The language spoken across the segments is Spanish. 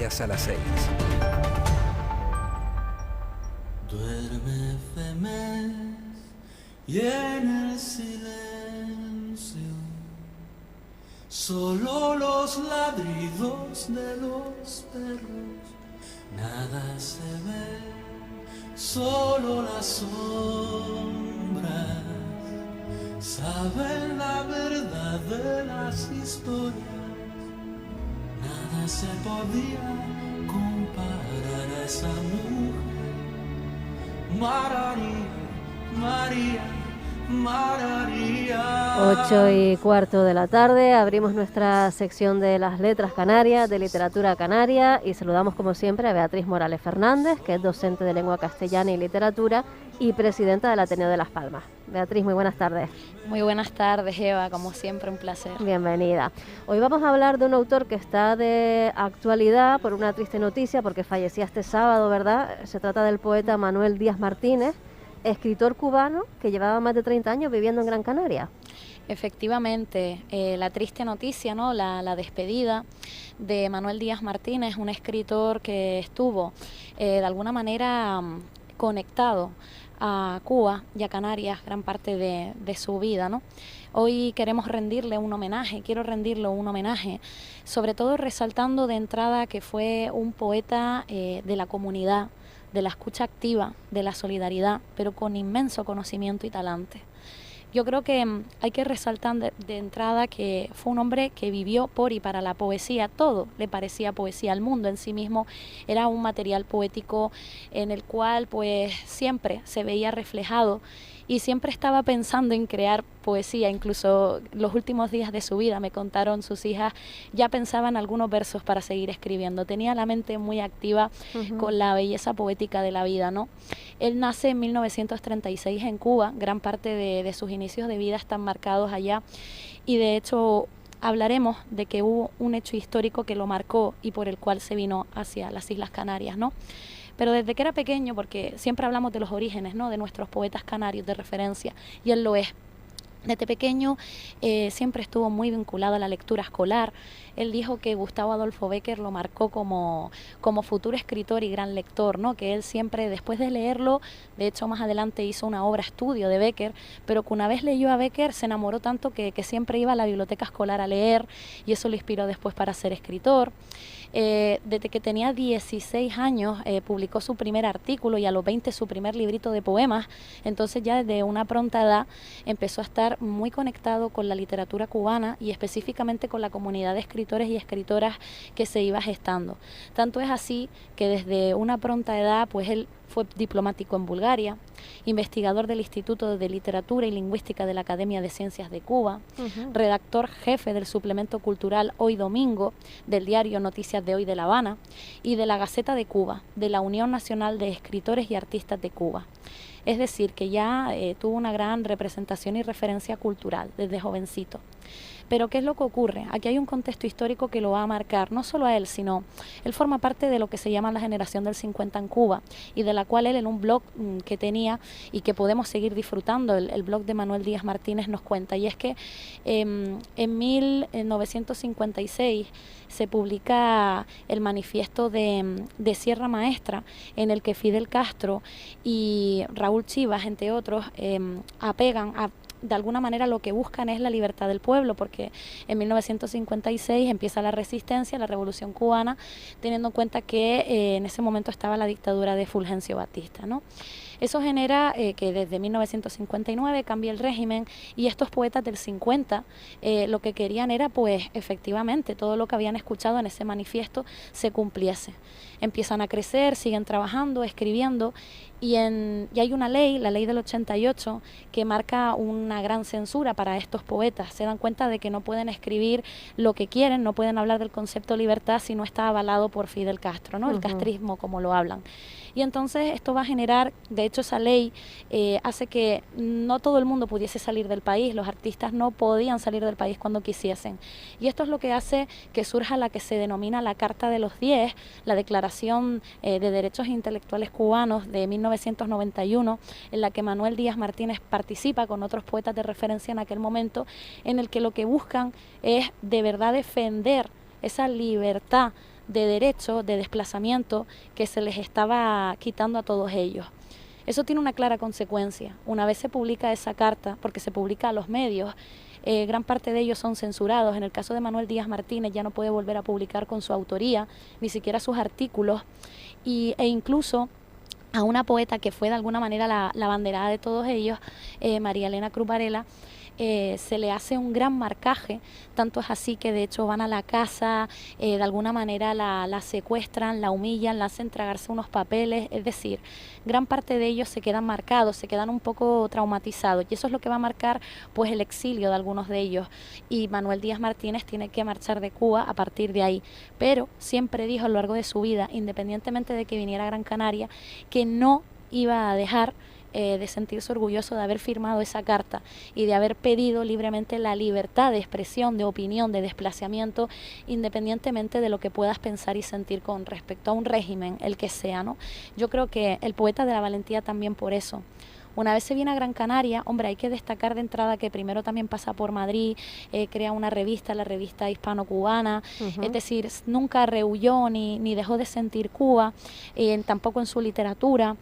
días a las 6. Duerme Femes y en el silencio solo los ladridos de los perros, nada se ve, solo las sombras saben la verdad de las historias. Nada se podía comparar a esa mujer. María, 8:15 de la tarde, abrimos nuestra sección de las letras canarias, de literatura canaria, y saludamos como siempre a Beatriz Morales Fernández, que es docente de lengua castellana y literatura y presidenta del Ateneo de Las Palmas. Beatriz, muy buenas tardes. Muy buenas tardes, Eva, como siempre un placer. Bienvenida. Hoy vamos a hablar de un autor que está de actualidad por una triste noticia, porque fallecía este sábado, ¿verdad? Se trata del poeta Manuel Díaz Martínez, escritor cubano que llevaba más de 30 años viviendo en Gran Canaria. Efectivamente, la triste noticia, ¿no? La despedida de Manuel Díaz Martínez, un escritor que estuvo de alguna manera conectado a Cuba y a Canarias gran parte de su vida, ¿no? Hoy queremos rendirle un homenaje, quiero rendirle un homenaje, sobre todo resaltando de entrada que fue un poeta de la comunidad, de la escucha activa, de la solidaridad, pero con inmenso conocimiento y talante. Yo creo que hay que resaltar de entrada que fue un hombre que vivió por y para la poesía. Todo le parecía poesía. El mundo en sí mismo era un material poético en el cual pues siempre se veía reflejado y siempre estaba pensando en crear poesía. Incluso los últimos días de su vida, me contaron sus hijas, ya pensaban algunos versos para seguir escribiendo. Tenía la mente muy activa con la belleza poética de la vida, ¿no? Él nace en 1936 en Cuba, gran parte de sus inicios de vida están marcados allá y de hecho hablaremos de que hubo un hecho histórico que lo marcó y por el cual se vino hacia las Islas Canarias, ¿no? Pero desde que era pequeño, porque siempre hablamos de los orígenes, ¿no?, de nuestros poetas canarios de referencia, y él lo es. Desde pequeño siempre estuvo muy vinculado a la lectura escolar. Él dijo que Gustavo Adolfo Bécquer lo marcó como futuro escritor y gran lector, ¿no? Que él siempre, después de leerlo, de hecho más adelante hizo una obra estudio de Bécquer, pero que una vez leyó a Bécquer se enamoró tanto que siempre iba a la biblioteca escolar a leer y eso lo inspiró después para ser escritor. Desde que tenía 16 años publicó su primer artículo y a los 20 su primer librito de poemas, entonces ya desde una pronta edad empezó a estar muy conectado con la literatura cubana y específicamente con la comunidad de escritores y escritoras que se iba gestando. Tanto es así que desde una pronta edad pues él fue diplomático en Bulgaria, investigador del Instituto de Literatura y Lingüística de la Academia de Ciencias de Cuba, redactor jefe del suplemento cultural Hoy Domingo, del diario Noticias de Hoy de La Habana y de la Gaceta de Cuba, de la Unión Nacional de Escritores y Artistas de Cuba. Es decir, que ya tuvo una gran representación y referencia cultural desde jovencito. Pero ¿qué es lo que ocurre? Aquí hay un contexto histórico que lo va a marcar, no solo a él, sino él forma parte de lo que se llama la generación del 50 en Cuba y de la cual él en un blog que tenía y que podemos seguir disfrutando, el blog de Manuel Díaz Martínez nos cuenta, y es que en 1956 se publica el manifiesto de Sierra Maestra, en el que Fidel Castro y Raúl Chivas, entre otros, apegan a de alguna manera lo que buscan es la libertad del pueblo, porque en 1956 empieza la resistencia, la revolución cubana, teniendo en cuenta que en ese momento estaba la dictadura de Fulgencio Batista, ¿no? Eso genera que desde 1959 cambie el régimen y estos poetas del 50 lo que querían era pues efectivamente todo lo que habían escuchado en ese manifiesto se cumpliese. Empiezan a crecer, siguen trabajando, escribiendo y hay una ley, la ley del 88, que marca una gran censura para estos poetas. Se dan cuenta de que no pueden escribir lo que quieren, no pueden hablar del concepto de libertad si no está avalado por Fidel Castro, ¿no? El castrismo, como lo hablan. Y entonces esto va a generar, de hecho esa ley hace que no todo el mundo pudiese salir del país, los artistas no podían salir del país cuando quisiesen. Y esto es lo que hace que surja la que se denomina la Carta de los 10, la Declaración de Derechos Intelectuales Cubanos de 1991, en la que Manuel Díaz Martínez participa con otros poetas de referencia en aquel momento, en el que lo que buscan es de verdad defender esa libertad de derecho, de desplazamiento que se les estaba quitando a todos ellos. Eso tiene una clara consecuencia. Una vez se publica esa carta, porque se publica a los medios, gran parte de ellos son censurados. En el caso de Manuel Díaz Martínez ya no puede volver a publicar con su autoría, ni siquiera sus artículos, e incluso a una poeta que fue de alguna manera la banderada de todos ellos, María Elena Cruz Varela, se le hace un gran marcaje, tanto es así que de hecho van a la casa, de alguna manera la secuestran, la humillan, la hacen tragarse unos papeles, es decir, gran parte de ellos se quedan marcados, se quedan un poco traumatizados, y eso es lo que va a marcar pues el exilio de algunos de ellos, y Manuel Díaz Martínez tiene que marchar de Cuba a partir de ahí, pero siempre dijo a lo largo de su vida, independientemente de que viniera a Gran Canaria, que no iba a dejar de sentirse orgulloso de haber firmado esa carta y de haber pedido libremente la libertad de expresión, de opinión, de desplazamiento, independientemente de lo que puedas pensar y sentir con respecto a un régimen, el que sea, ¿no? Yo creo que el poeta de la valentía también por eso. Una vez se viene a Gran Canaria, hombre, hay que destacar de entrada que primero también pasa por Madrid, crea una revista, la revista hispano-cubana, es decir, nunca rehuyó ni dejó de sentir Cuba, tampoco en su literatura,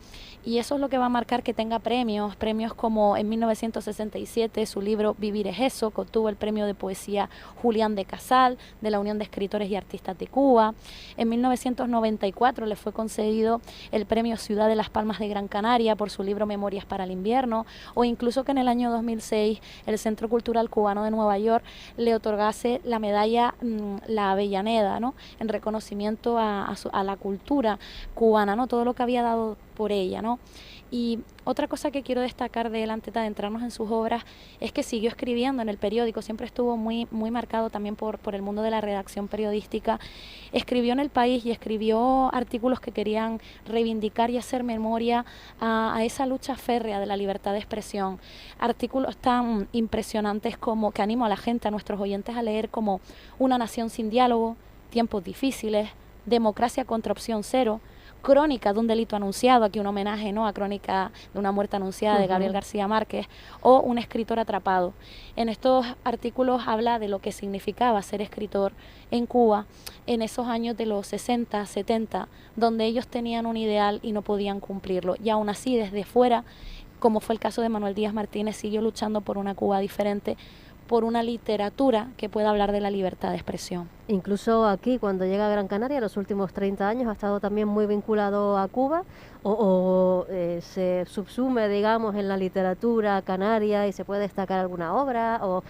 y eso es lo que va a marcar que tenga premios como en 1967 su libro Vivir es eso, que obtuvo el premio de poesía Julián de Casal, de la Unión de Escritores y Artistas de Cuba. En 1994 le fue concedido el premio Ciudad de las Palmas de Gran Canaria por su libro Memorias para el invierno, o incluso que en el año 2006 el Centro Cultural Cubano de Nueva York le otorgase la medalla La Avellaneda, ¿no?, en reconocimiento a la cultura cubana, ¿no?, todo lo que había dado por ella, ¿no? Y otra cosa que quiero destacar de él antes de adentrarnos en sus obras es que siguió escribiendo en el periódico, siempre estuvo muy marcado también por el mundo de la redacción periodística. Escribió en El País y escribió artículos que querían reivindicar y hacer memoria a esa lucha férrea de la libertad de expresión. Artículos tan impresionantes como, que animo a la gente, a nuestros oyentes a leer, como Una nación sin diálogo, Tiempos difíciles, Democracia contra opción cero, Crónica de un delito anunciado, aquí un homenaje, ¿no?, a Crónica de una muerte anunciada de Gabriel García Márquez, o Un escritor atrapado. En estos artículos habla de lo que significaba ser escritor en Cuba en esos años de los 60, 70, donde ellos tenían un ideal y no podían cumplirlo, y aún así desde fuera, como fue el caso de Manuel Díaz Martínez, siguió luchando por una Cuba diferente, por una literatura que pueda hablar de la libertad de expresión. Incluso aquí, cuando llega a Gran Canaria, los últimos 30 años ha estado también muy vinculado a Cuba, o se subsume, digamos, en la literatura canaria y se puede destacar alguna obra, o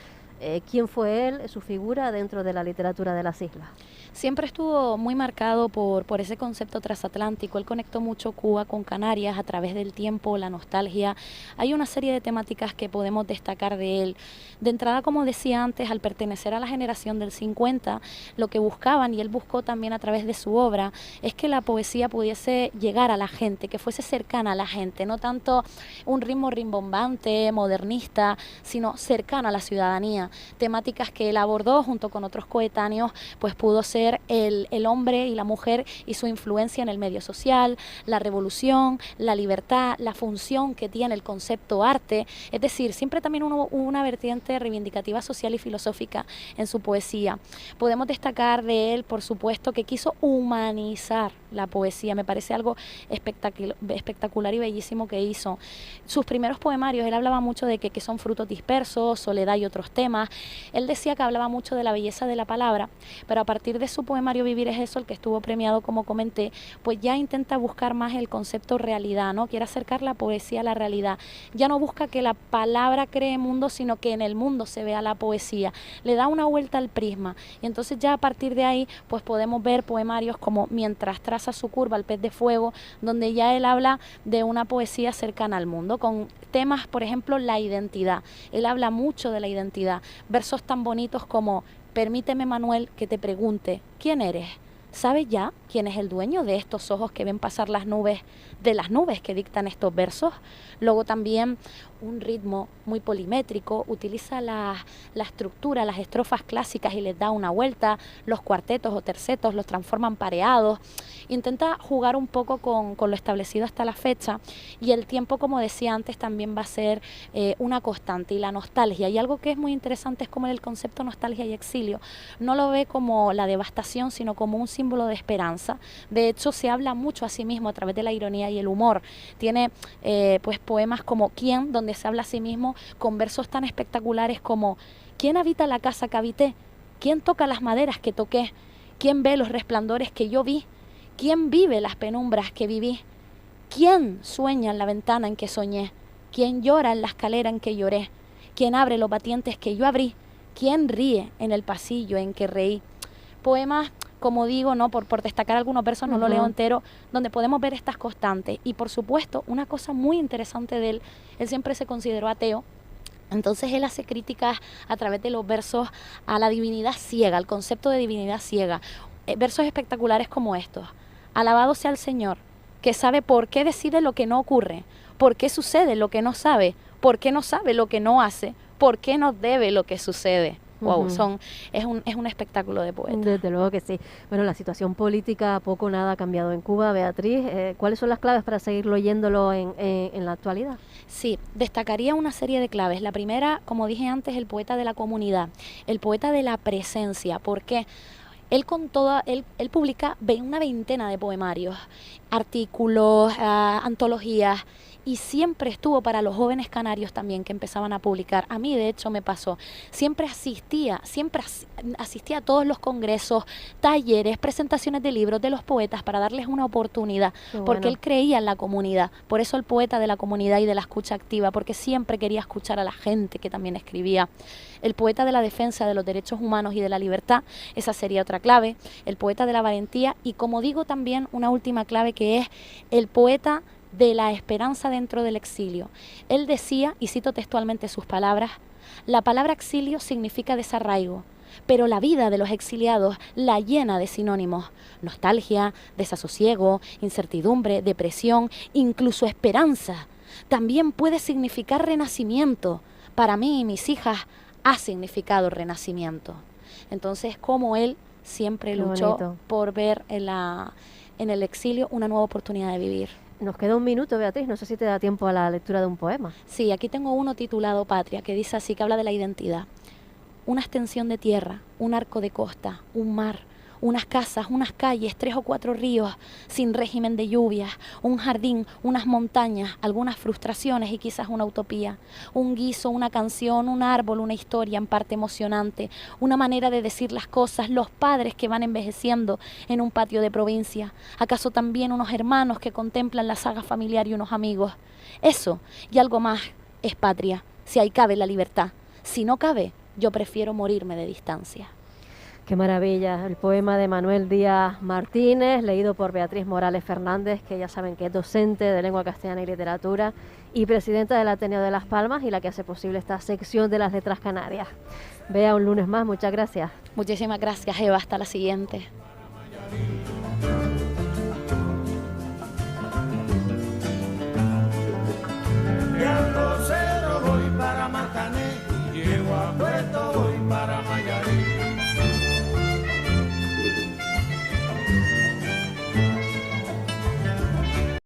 quién fue él, su figura dentro de la literatura de las islas. Siempre estuvo muy marcado por ese concepto transatlántico. Él conectó mucho Cuba con Canarias a través del tiempo, la nostalgia. Hay una serie de temáticas que podemos destacar de él. De entrada, como decía antes, al pertenecer a la generación del 50, lo que buscaban, y él buscó también a través de su obra, es que la poesía pudiese llegar a la gente, que fuese cercana a la gente, no tanto un ritmo rimbombante, modernista, sino cercana a la ciudadanía. Temáticas que él abordó junto con otros coetáneos, pues pudo ser el hombre y la mujer y su influencia en el medio social, la revolución, la libertad, la función que tiene el concepto arte, es decir, siempre también hubo una vertiente reivindicativa social y filosófica en su poesía. Podemos destacar de él, por supuesto, que quiso humanizar la poesía, me parece algo espectacular y bellísimo que hizo. Sus primeros poemarios, él hablaba mucho de que son frutos dispersos, soledad y otros temas. Él decía que hablaba mucho de la belleza de la palabra, pero a partir de su poemario Vivir es eso, el que estuvo premiado, como comenté, pues ya intenta buscar más el concepto realidad, ¿no? Quiere acercar la poesía a la realidad. Ya no busca que la palabra cree mundo, sino que en el mundo se vea la poesía. Le da una vuelta al prisma. Y entonces ya a partir de ahí, pues podemos ver poemarios como Mientras traza su curva el pez de fuego, donde ya él habla de una poesía cercana al mundo, con temas, por ejemplo, la identidad. Él habla mucho de la identidad. Versos tan bonitos como: Permíteme, Manuel, que te pregunte, ¿quién eres? ¿Sabes ya quién es el dueño de estos ojos que ven pasar las nubes, de las nubes que dictan estos versos? Luego también un ritmo muy polimétrico, utiliza la estructura, las estrofas clásicas y les da una vuelta, los cuartetos o tercetos los transforman pareados, Intenta jugar un poco con lo establecido hasta la fecha, y el tiempo, como decía antes, también va a ser una constante, y la nostalgia. Y algo que es muy interesante es como el concepto nostalgia y exilio no lo ve como la devastación, sino como un símbolo de esperanza. De hecho, se habla mucho a sí mismo a través de la ironía y el humor. Tiene pues poemas como ¿Quién?, donde se habla a sí mismo con versos tan espectaculares como ¿quién habita la casa que habité? ¿Quién toca las maderas que toqué? ¿Quién ve los resplandores que yo vi? ¿Quién vive las penumbras que viví? ¿Quién sueña en la ventana en que soñé? ¿Quién llora en la escalera en que lloré? ¿Quién abre los batientes que yo abrí? ¿Quién ríe en el pasillo en que reí? Poemas, como digo, ¿no? por destacar algunos versos, no lo leo entero, donde podemos ver estas constantes. Y por supuesto, una cosa muy interesante de él siempre se consideró ateo. Entonces él hace críticas a través de los versos a la divinidad ciega, al concepto de divinidad ciega. Versos espectaculares como estos: alabado sea el Señor, que sabe por qué decide lo que no ocurre, por qué sucede lo que no sabe, por qué no sabe lo que no hace, por qué nos debe lo que sucede. Wow, es un espectáculo de poetas. Desde luego que sí. Bueno, la situación política poco o nada ha cambiado en Cuba, Beatriz. ¿Cuáles son las claves para seguir leyéndolo en la actualidad? Sí, destacaría una serie de claves. La primera, como dije antes, el poeta de la comunidad, el poeta de la presencia. ¿Por qué? Él publica una veintena de poemarios, artículos, antologías, y siempre estuvo para los jóvenes canarios también que empezaban a publicar. A mí, de hecho, me pasó. Siempre asistía a todos los congresos, talleres, presentaciones de libros de los poetas para darles una oportunidad, porque él creía en la comunidad. Por eso el poeta de la comunidad y de la escucha activa, porque siempre quería escuchar a la gente que también escribía. El poeta de la defensa de los derechos humanos y de la libertad, esa sería otra clave. El poeta de la valentía, y como digo también una última clave, que es el poeta de la esperanza dentro del exilio. Él decía, y cito textualmente sus palabras: la palabra exilio significa desarraigo, pero la vida de los exiliados la llena de sinónimos: nostalgia, desasosiego, incertidumbre, depresión, incluso esperanza. También puede significar renacimiento. Para mí y mis hijas ha significado renacimiento. Entonces, como él siempre luchó por ver en el exilio una nueva oportunidad de vivir. Nos queda un minuto, Beatriz, no sé si te da tiempo a la lectura de un poema. Sí, aquí tengo uno titulado Patria, que dice así, que habla de la identidad. Una extensión de tierra, un arco de costa, un mar, unas casas, unas calles, 3 o 4 ríos, sin régimen de lluvias, un jardín, unas montañas, algunas frustraciones y quizás una utopía, un guiso, una canción, un árbol, una historia en parte emocionante, una manera de decir las cosas, los padres que van envejeciendo en un patio de provincia, acaso también unos hermanos que contemplan la saga familiar y unos amigos. Eso y algo más es patria, si ahí cabe la libertad. Si no cabe, yo prefiero morirme de distancia. Qué maravilla, el poema de Manuel Díaz Martínez, leído por Beatriz Morales Fernández, que ya saben que es docente de lengua castellana y literatura y presidenta del Ateneo de Las Palmas, y la que hace posible esta sección de las letras canarias. Vea, un lunes más, muchas gracias. Muchísimas gracias, Eva, hasta la siguiente. Y al crucero voy para Marcané, llego a Puerto, voy para Mayarín.